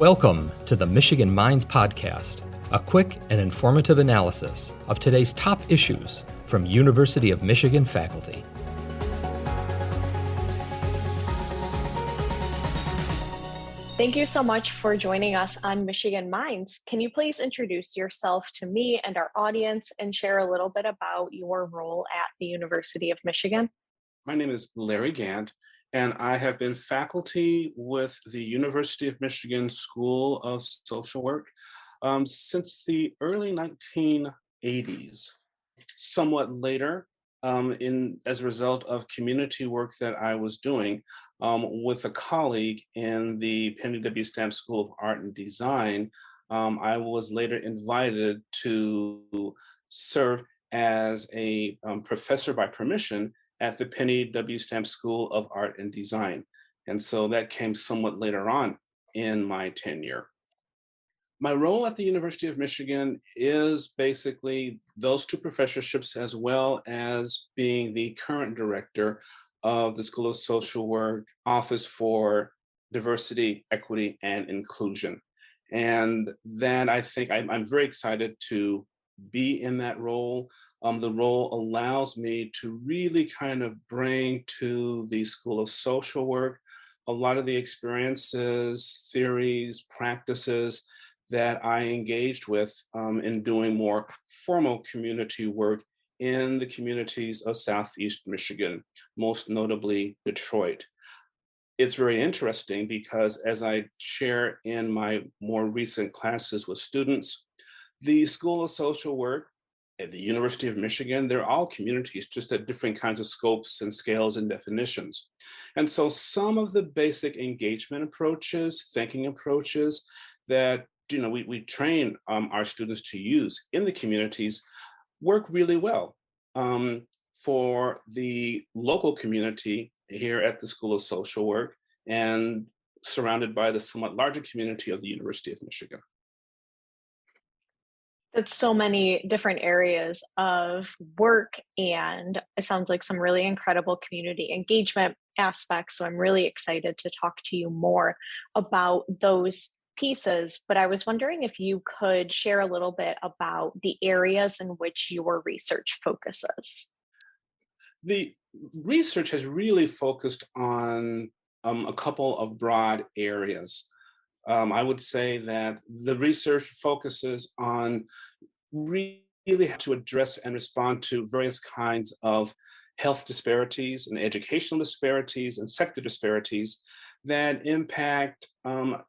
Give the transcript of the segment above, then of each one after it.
Welcome to the Michigan Minds Podcast, a quick and informative analysis of today's top issues from University of Michigan faculty. Thank you so much for joining us on Michigan Minds. Can you please introduce yourself to me and our audience and share a little bit about your role at the University of Michigan? My name is Larry Gant, and I have been faculty with the University of Michigan School of Social Work since the early 1980s. Somewhat later, as a result of community work that I was doing with a colleague in the Penny W. Stamp School of Art and Design, I was later invited to serve as a professor by permission at the Penny W. Stamp School of Art and Design. And so that came somewhat later on in my tenure. My role at the University of Michigan is basically those two professorships, as well as being the current director of the School of Social Work Office for Diversity, Equity, and Inclusion. And that I think I'm very excited to be in that role. The role allows me to really kind of bring to the School of Social Work a lot of the experiences, theories, practices that I engaged with in doing more formal community work in the communities of Southeast Michigan, most notably Detroit. It's very interesting because, as I share in my more recent classes with students, the School of Social Work at the University of Michigan, they're all communities, just at different kinds of scopes and scales and definitions. And so some of the basic engagement approaches, thinking approaches that we train our students to use in the communities work really well for the local community here at the School of Social Work and surrounded by the somewhat larger community of the University of Michigan. That's so many different areas of work, and it sounds like some really incredible community engagement aspects. So I'm really excited to talk to you more about those pieces, but I was wondering if you could share a little bit about the areas in which your research focuses. The research has really focused on a couple of broad areas. I would say that the research focuses on really to address and respond to various kinds of health disparities and educational disparities and sector disparities that impact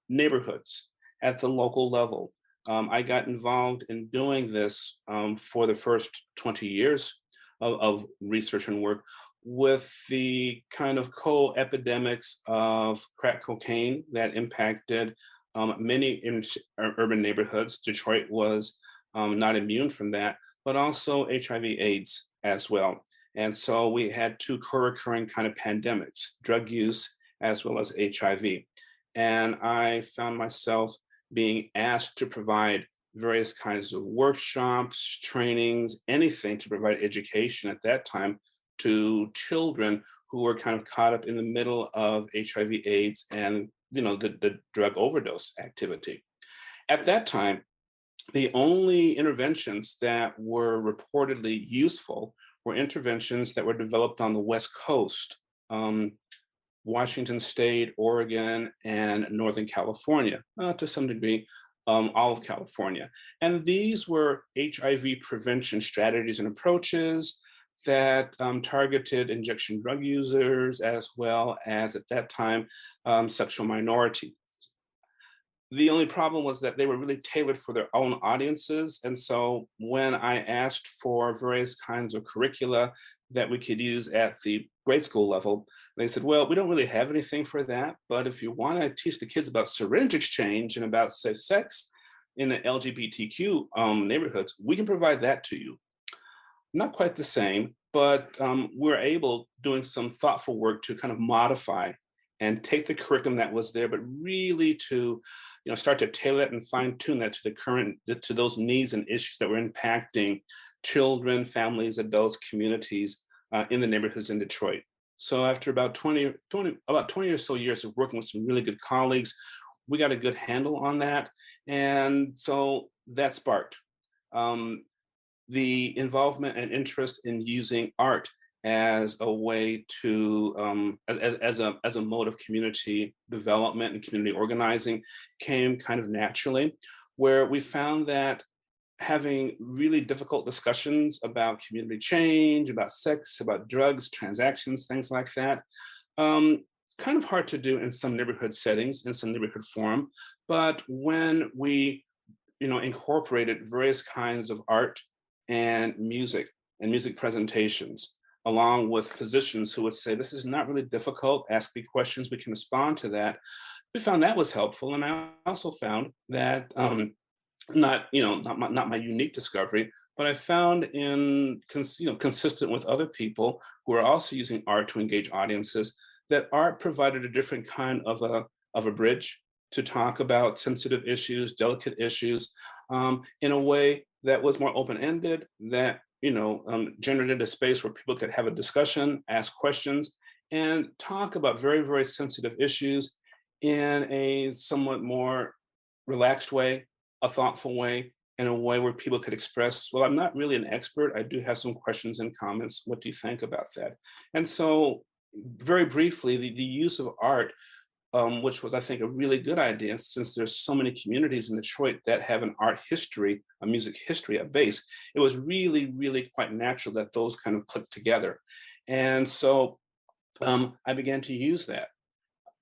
neighborhoods at the local level. I got involved in doing this for the first 20 years of research and work with the kind of co-epidemics of crack cocaine that impacted many urban neighborhoods. Detroit was not immune from that, but also HIV/AIDS as well. And so we had two co-recurring kind of pandemics, drug use as well as HIV. And I found myself being asked to provide various kinds of workshops, trainings, anything to provide education at that time to children who were kind of caught up in the middle of HIV/AIDS and the drug overdose activity. At that time, the only interventions that were reportedly useful were interventions that were developed on the West Coast, Washington State, Oregon, and Northern California, to some degree, all of California. And these were HIV prevention strategies and approaches that targeted injection drug users as well as, at that time, sexual minorities. The only problem was that they were really tailored for their own audiences. And so when I asked for various kinds of curricula that we could use at the grade school level, they said, well, we don't really have anything for that, but if you want to teach the kids about syringe exchange and about safe sex in the LGBTQ neighborhoods, we can provide that to you. Not quite the same, but we're able, doing some thoughtful work, to kind of modify and take the curriculum that was there, but really to start to tailor it and fine tune that to those needs and issues that were impacting children, families, adults, communities in the neighborhoods in Detroit. So after about 20 or so years of working with some really good colleagues, we got a good handle on that. And so that sparked um, the involvement and interest in using art as a way to as a mode of community development and community organizing came kind of naturally, where we found that having really difficult discussions about community change, about sex, about drugs, transactions, things like that, um, kind of hard to do in some neighborhood settings, in some neighborhood forum. But when we incorporated various kinds of art and music presentations, along with physicians who would say, this is not really difficult, ask me questions, we can respond to that. We found that was helpful. And I also found that, not my unique discovery, but I found consistent with other people who are also using art to engage audiences, that art provided a different kind of a bridge to talk about sensitive issues, delicate issues, in a way that was more open-ended, that generated a space where people could have a discussion, ask questions, and talk about very, very sensitive issues in a somewhat more relaxed way, a thoughtful way, in a way where people could express, well, I'm not really an expert. I do have some questions and comments. What do you think about that? And so, very briefly, the use of art, which was, I think, a really good idea, since there's so many communities in Detroit that have an art history, a music history at base. It was really, really quite natural that those kind of clicked together. And so I began to use that.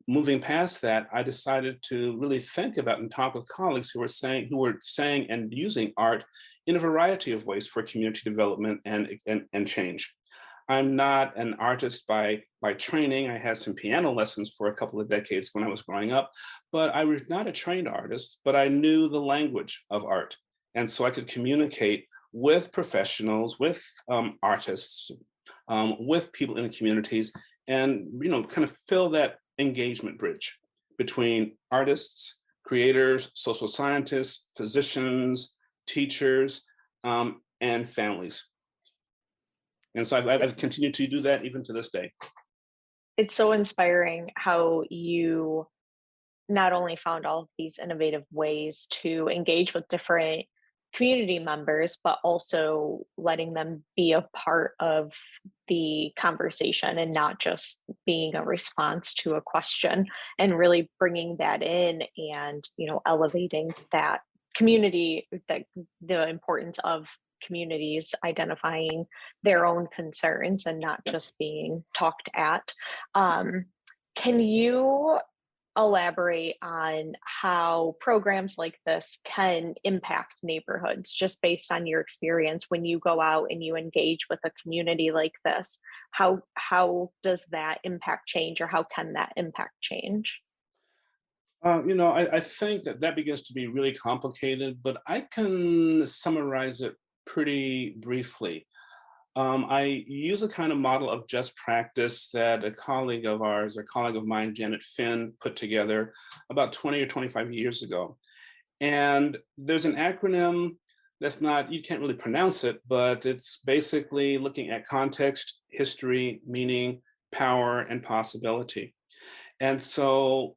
Moving past that, I decided to really think about and talk with colleagues who were saying and using art in a variety of ways for community development and change. I'm not an artist by training. I had some piano lessons for a couple of decades when I was growing up, but I was not a trained artist, but I knew the language of art. And so I could communicate with professionals, with artists, with people in the communities, and kind of fill that engagement bridge between artists, creators, social scientists, physicians, teachers, and families. And so I've continued to do that even to this day. It's so inspiring how you not only found all of these innovative ways to engage with different community members, but also letting them be a part of the conversation and not just being a response to a question, and really bringing that in and, elevating that community, that the importance of communities identifying their own concerns and not just being talked at. Can you elaborate on how programs like this can impact neighborhoods, just based on your experience when you go out and you engage with a community like this? How does that impact change, or how can that impact change? I think that begins to be really complicated, but I can summarize it pretty briefly. I use a kind of model of just practice that a colleague of mine, Janet Finn, put together about 20 or 25 years ago. And there's an acronym that's not, you can't really pronounce it, but it's basically looking at context, history, meaning, power, and possibility. And so,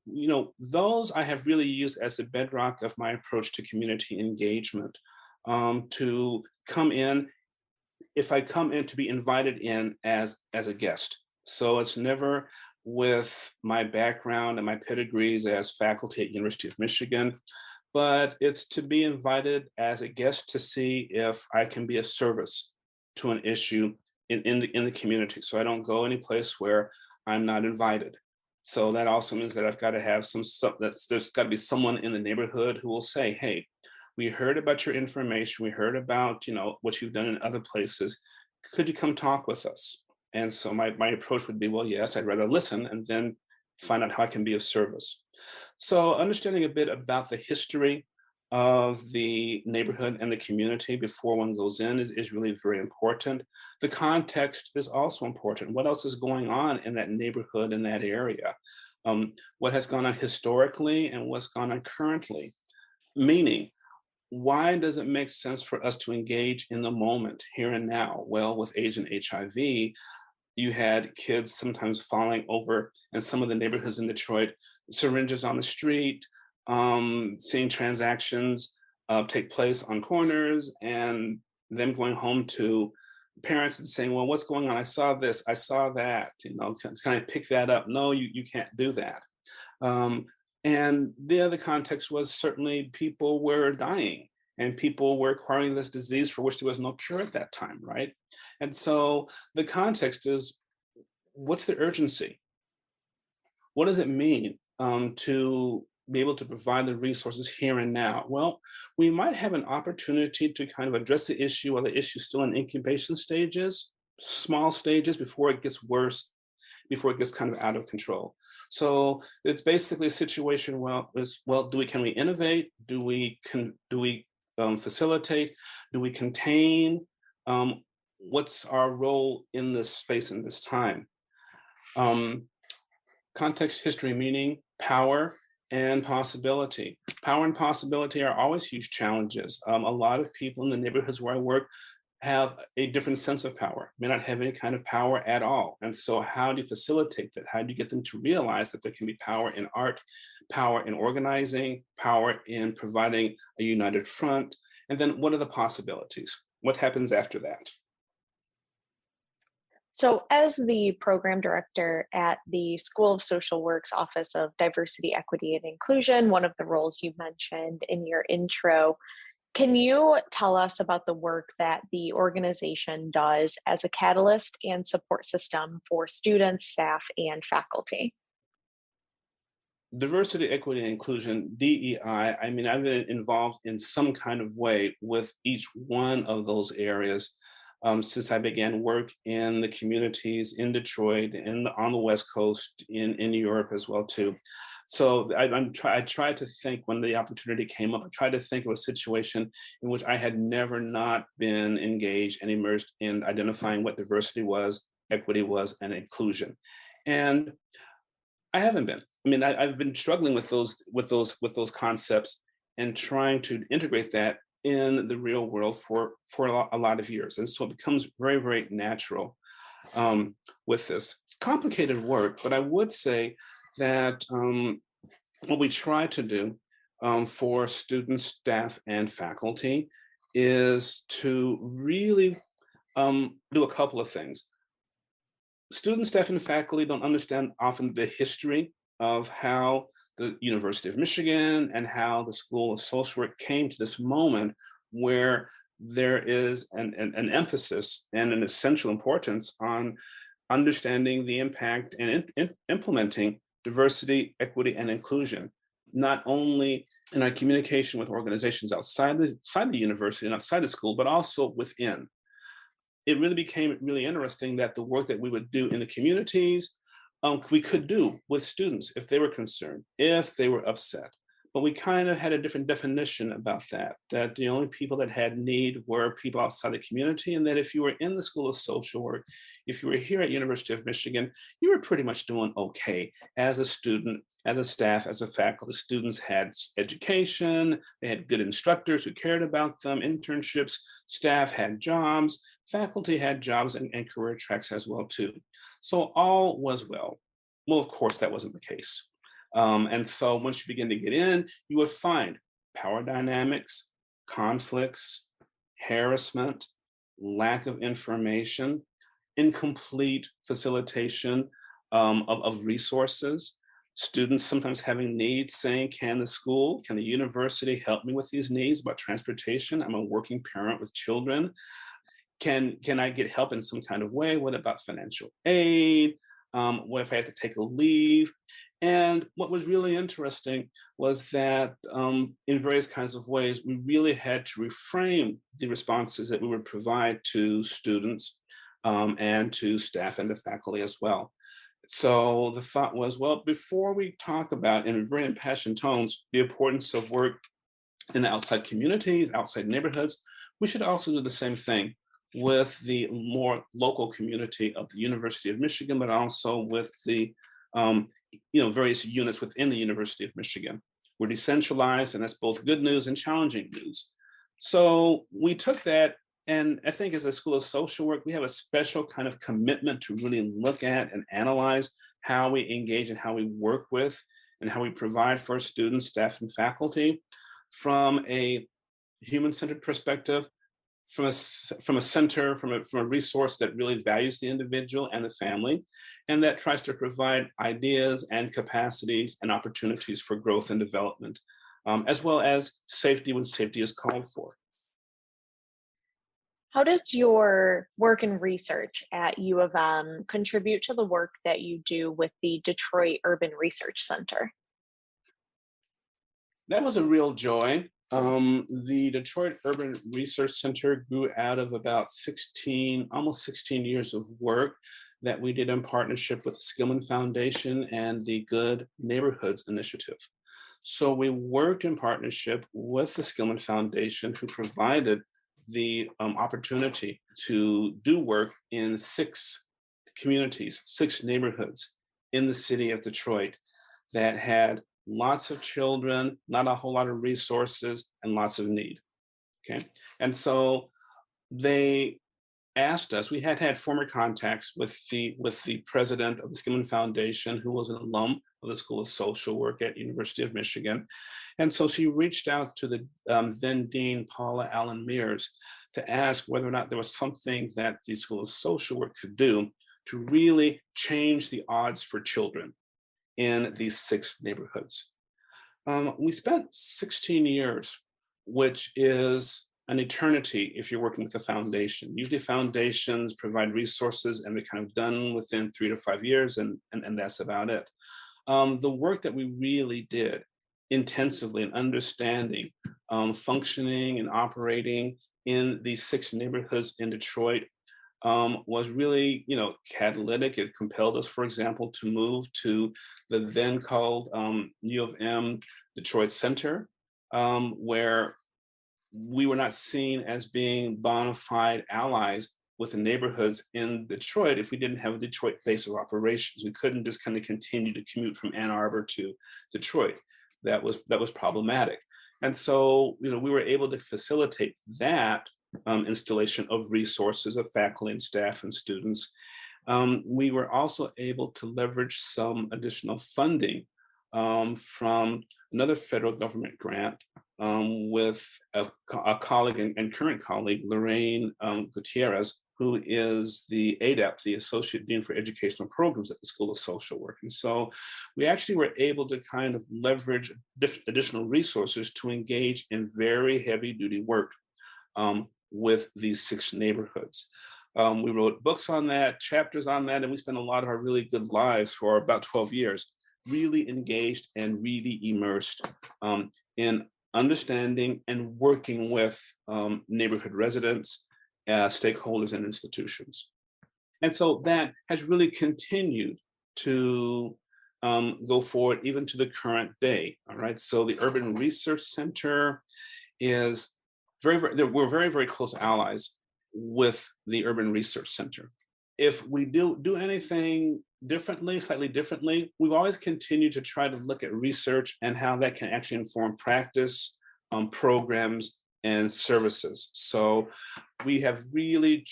those I have really used as the bedrock of my approach to community engagement, to come in, if I come in, to be invited in as a guest. So it's never with my background and my pedigrees as faculty at University of Michigan, but it's to be invited as a guest to see if I can be of service to an issue in the community. So I don't go any place where I'm not invited. So that also means that I've got to have there's got to be someone in the neighborhood who will say, hey, we heard about your information. We heard about, what you've done in other places. Could you come talk with us? And so my approach would be, well, yes, I'd rather listen and then find out how I can be of service. So understanding a bit about the history of the neighborhood and the community before one goes in is really very important. The context is also important. What else is going on in that neighborhood, in that area? What has gone on historically and what's gone on currently? Meaning, why does it make sense for us to engage in the moment, here and now? Well, with AIDS and HIV, you had kids sometimes falling over in some of the neighborhoods in Detroit, syringes on the street, seeing transactions take place on corners, and them going home to parents and saying, well, what's going on? I saw this, I saw that, kind of pick that up. No, you can't do that. Um, and the other context was certainly people were dying and people were acquiring this disease for which there was no cure at that time, right? And so the context is, what's the urgency? What does it mean to be able to provide the resources here and now? Well, we might have an opportunity to kind of address the issue while the issue is still in incubation stages, small stages before it gets worse, before it gets kind of out of control. So it's basically a situation. Can we innovate? Do we facilitate? Do we contain? What's our role in this space and this time? Context, history, meaning, power, and possibility. Power and possibility are always huge challenges. A lot of people in the neighborhoods where I work have a different sense of power, may not have any kind of power at all. And so how do you facilitate that? How do you get them to realize that there can be power in art, power in organizing, power in providing a united front? And then what are the possibilities? What happens after that? So, as the program director at the School of Social Work's Office of Diversity, Equity, and Inclusion, one of the roles you mentioned in your intro, can you tell us about the work that the organization does as a catalyst and support system for students, staff, and faculty? Diversity, equity, and inclusion, DEI, I mean, I've been involved in some kind of way with each one of those areas since I began work in the communities in Detroit, on the West Coast, in Europe as well too. So I tried to think, when the opportunity came up, I tried to think of a situation in which I had never not been engaged and immersed in identifying what diversity was, equity was, and inclusion. And I haven't been. I mean, I've been struggling with those concepts and trying to integrate that in the real world for a lot of years, and so it becomes very, very natural with this. It's complicated work, but I would say that what we try to do for students, staff, and faculty is to really do a couple of things. Students, staff, and faculty don't understand often the history of how the University of Michigan and how the School of Social Work came to this moment where there is an emphasis and an essential importance on understanding the impact and implementing diversity, equity, and inclusion, not only in our communication with organizations outside the university and outside the school, but also within. It really became really interesting that the work that we would do in the communities, we could do with students if they were concerned, if they were upset. But we kind of had a different definition about that the only people that had need were people outside the community, and that if you were in the School of Social Work, if you were here at University of Michigan, you were pretty much doing okay as a student, as a staff, as a faculty. Students had education, they had good instructors who cared about them, internships, staff had jobs, faculty had jobs and career tracks as well too. So all was well. Well, of course, that wasn't the case. And so once you begin to get in, you would find power dynamics, conflicts, harassment, lack of information, incomplete facilitation of resources, students sometimes having needs, saying, can the university help me with these needs about transportation? I'm a working parent with children. Can I get help in some kind of way? What about financial aid? What if I have to take a leave? And what was really interesting was that in various kinds of ways, we really had to reframe the responses that we would provide to students and to staff and to faculty as well. So the thought was, well, before we talk about, in very impassioned tones, the importance of work in the outside communities, outside neighborhoods, we should also do the same thing with the more local community of the University of Michigan, but also with the various units within the University of Michigan. We're decentralized, and that's both good news and challenging news. So we took that, and I think as a School of Social Work, we have a special kind of commitment to really look at and analyze how we engage and how we work with and how we provide for students, staff, and faculty from a human-centered perspective, from a center, from a resource that really values the individual and the family, and that tries to provide ideas and capacities and opportunities for growth and development, as well as safety when safety is called for. How does your work and research at U of M contribute to the work that you do with the Detroit Urban Research Center? That was a real joy. The Detroit Urban Research Center grew out of about 16, almost 16 years of work that we did in partnership with the Skillman Foundation and the Good Neighborhoods Initiative. So we worked in partnership with the Skillman Foundation, who provided the opportunity to do work in 6 communities, 6 neighborhoods in the city of Detroit that had lots of children, not a whole lot of resources, and lots of need. Okay. And so they asked us, we had former contacts with the president of the Skillman Foundation, who was an alum of the School of Social Work at University of Michigan. And so she reached out to the then Dean Paula Allen Mears to ask whether or not there was something that the School of Social Work could do to really change the odds for children in these 6 neighborhoods. We spent 16 years, which is an eternity if you're working with a foundation. Usually foundations provide resources and they're kind of done within 3 to 5 years, and that's about it. The work that we really did intensively in understanding, functioning and operating in these 6 neighborhoods in Detroit was really, catalytic. It compelled us, for example, to move to the then called U of M Detroit Center, where we were not seen as being bona fide allies with the neighborhoods in Detroit if we didn't have a Detroit base of operations. We couldn't just kind of continue to commute from Ann Arbor to Detroit. That was problematic. And so, we were able to facilitate that installation of resources of faculty and staff and students. We were also able to leverage some additional funding from another federal government grant with a colleague and current colleague, Lorraine Gutierrez, who is the ADEP, the Associate Dean for Educational Programs at the School of Social Work. And so we actually were able to kind of leverage additional resources to engage in very heavy duty work with these 6 neighborhoods. We wrote books on that, chapters on that, and we spent a lot of our really good lives for about 12 years really engaged and really immersed in understanding and working with neighborhood residents, stakeholders, and institutions. And so that has really continued to go forward even to the current day. All right. So the Urban Research Center is we're very, very close allies with the Urban Research Center. If we do anything differently, slightly differently, we've always continued to try to look at research and how that can actually inform practice, programs, and services. So we have really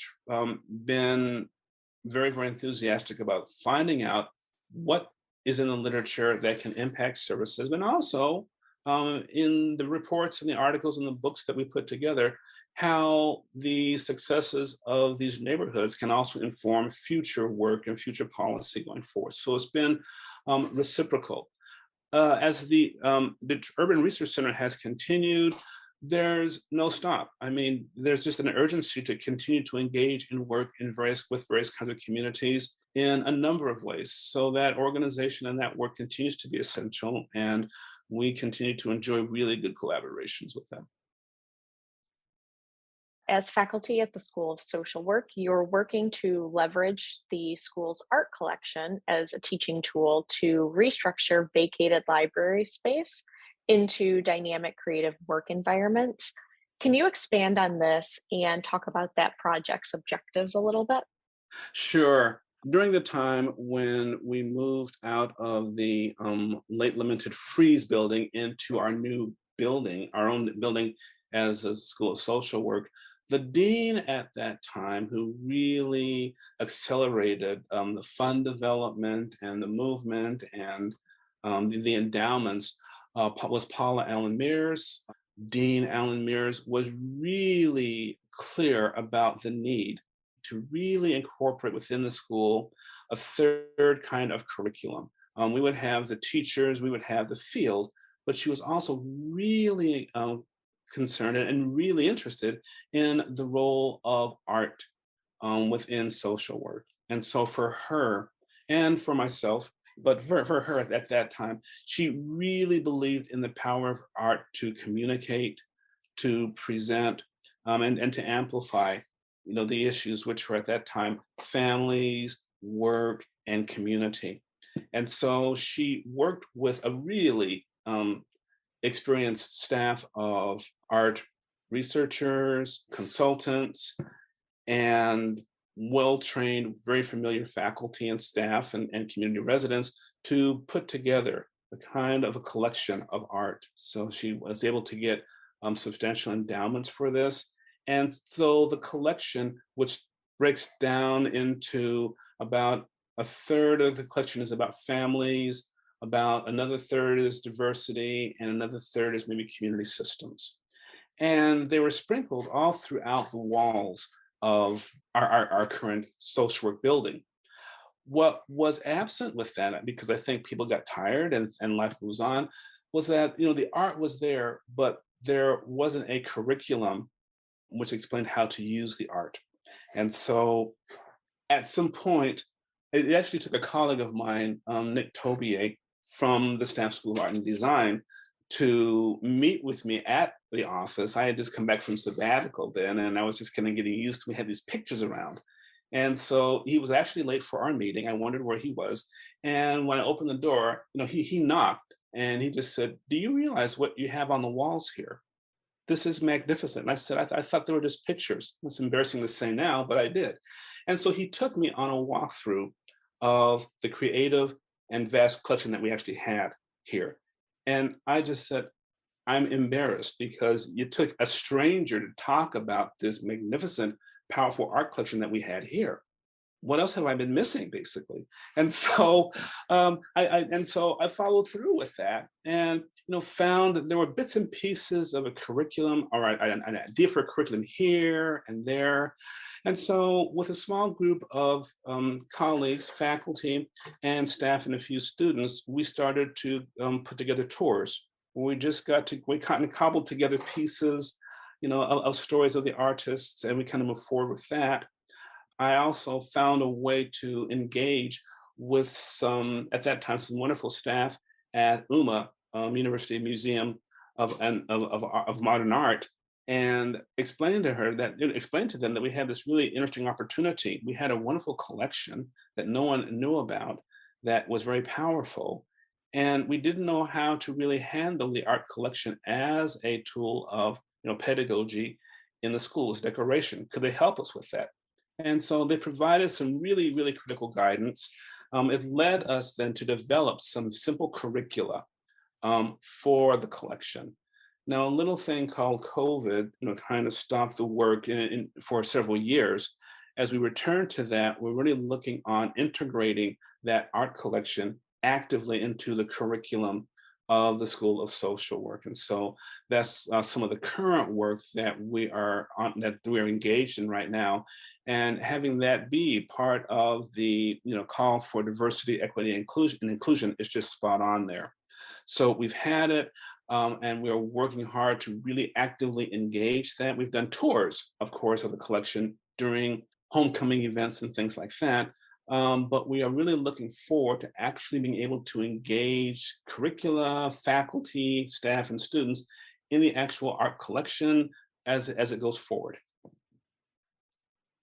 been very, very enthusiastic about finding out what is in the literature that can impact services, but also in the reports and the articles and the books that we put together, how the successes of these neighborhoods can also inform future work and future policy going forward. So it's been reciprocal. As the Urban Research Center has continued, there's no stop. I mean, there's just an urgency to continue to engage and work with various kinds of communities in a number of ways. So that organization and that work continues to be essential, and we continue to enjoy really good collaborations with them. As faculty at the School of Social Work, you're working to leverage the school's art collection as a teaching tool to restructure vacated library space into dynamic creative work environments. Can you expand on this and talk about that project's objectives a little bit? Sure. During the time when we moved out of the late lamented Freeze building into our new building, our own building as a School of Social Work, the dean at that time, who really accelerated the fund development and the movement and the endowments, was Paula Allen Mears. Dean Allen Mears was really clear about the need to really incorporate within the school a third kind of curriculum. We would have the teachers, we would have the field, but she was also really concerned and really interested in the role of art within social work. And so for her and for myself, but for her at that time, she really believed in the power of art to communicate, to present, and to amplify, the issues which were at that time families, work, and community. And so she worked with a really experienced staff of art researchers, consultants, and well-trained, very familiar faculty and staff and community residents to put together a kind of a collection of art. So she was able to get substantial endowments for this. And so the collection, which breaks down into about a third of the collection is about families, about another third is diversity, and another third is maybe community systems. And they were sprinkled all throughout the walls of our current social work building. What was absent with that, because I think people got tired and life moves on, was that the art was there, but there wasn't a curriculum which explained how to use the art. And so at some point, it actually took a colleague of mine, Nick Tobier, from the Stamp School of Art and Design, to meet with me at the office. I had just come back from sabbatical then, and I was just kind of getting used to, we had these pictures around. And so he was actually late for our meeting. I wondered where he was. And when I opened the door, he knocked and he just said, "Do you realize what you have on the walls here? This is magnificent." And I said, I thought they were just pictures. It's embarrassing to say now, but I did. And so he took me on a walkthrough of the creative and vast collection that we actually had here. And I just said, I'm embarrassed because you took a stranger to talk about this magnificent, powerful art collection that we had here. What else have I been missing, basically? And so, I followed through with that, and found that there were bits and pieces of a curriculum, or an idea for a curriculum here and there. And so, with a small group of colleagues, faculty, and staff, and a few students, we started to put together tours. We kind of cobbled together pieces, of stories of the artists, and we kind of moved forward with that. I also found a way to engage with at that time, some wonderful staff at UMA, University Museum of Modern Art, and explained to them that we had this really interesting opportunity. We had a wonderful collection that no one knew about that was very powerful. And we didn't know how to really handle the art collection as a tool of pedagogy in the school's decoration. Could they help us with that? And so they provided some really, really critical guidance. It led us then to develop some simple curricula for the collection. Now, a little thing called COVID, kind of stopped the work for several years. As we return to that, we're really looking on integrating that art collection actively into the curriculum of the School of Social Work. And so that's some of the current work that we're engaged in right now. And having that be part of the call for diversity, equity, and inclusion is just spot on there. So we've had it, and we're working hard to really actively engage that. We've done tours, of course, of the collection during homecoming events and things like that. But we are really looking forward to actually being able to engage curricula, faculty, staff, and students in the actual art collection as it goes forward.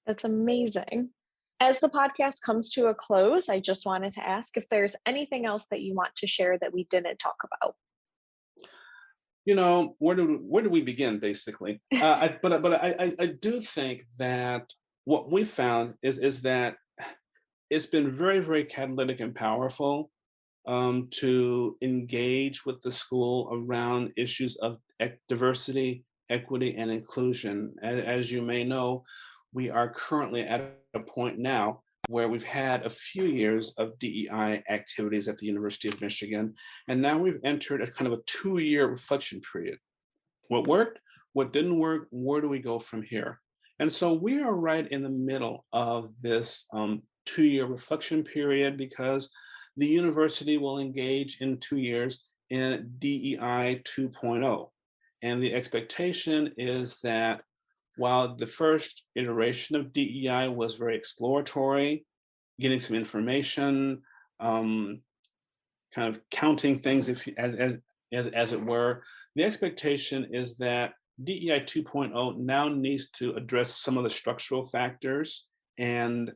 That's amazing. As the podcast comes to a close, I just wanted to ask if there's anything else that you want to share that we didn't talk about. Where do we begin, basically? I do think that what we found is that it's been very, very catalytic and powerful to engage with the school around issues of diversity, equity, and inclusion. As you may know, we are currently at a point now where we've had a few years of DEI activities at the University of Michigan, and now we've entered a kind of a 2-year reflection period. What worked? What didn't work? Where do we go from here? And so we are right in the middle of this 2-year reflection period, because the university will engage in 2 years in DEI 2.0. And the expectation is that while the first iteration of DEI was very exploratory, getting some information, kind of counting things as it were, the expectation is that DEI 2.0 now needs to address some of the structural factors and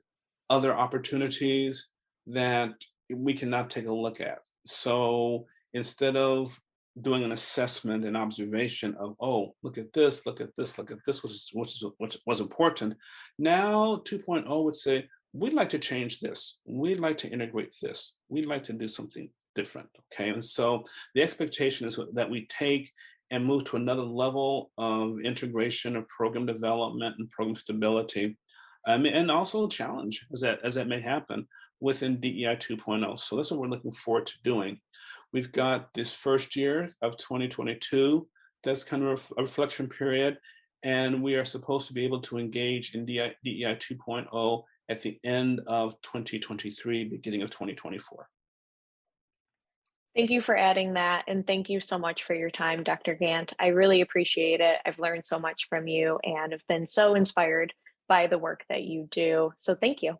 other opportunities that we can now take a look at. So instead of doing an assessment and observation of, oh, look at this, look at this, look at this, which was important, now 2.0 would say, we'd like to change this. We'd like to integrate this. We'd like to do something different, okay? And so the expectation is that we take and move to another level of integration of program development and program stability, and also a challenge as that may happen within DEI 2.0. So that's what we're looking forward to doing. We've got this first year of 2022, that's kind of a reflection period, and we are supposed to be able to engage in DEI 2.0 at the end of 2023, beginning of 2024. Thank you for adding that, and thank you so much for your time, Dr. Gant. I really appreciate it. I've learned so much from you and have been so inspired by the work that you do. So thank you.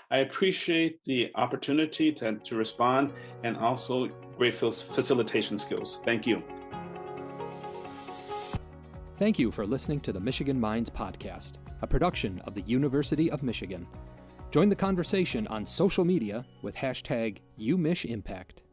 I appreciate the opportunity to respond, and also great facilitation skills. Thank you. Thank you for listening to the Michigan Minds Podcast, a production of the University of Michigan. Join the conversation on social media with #UMichImpact.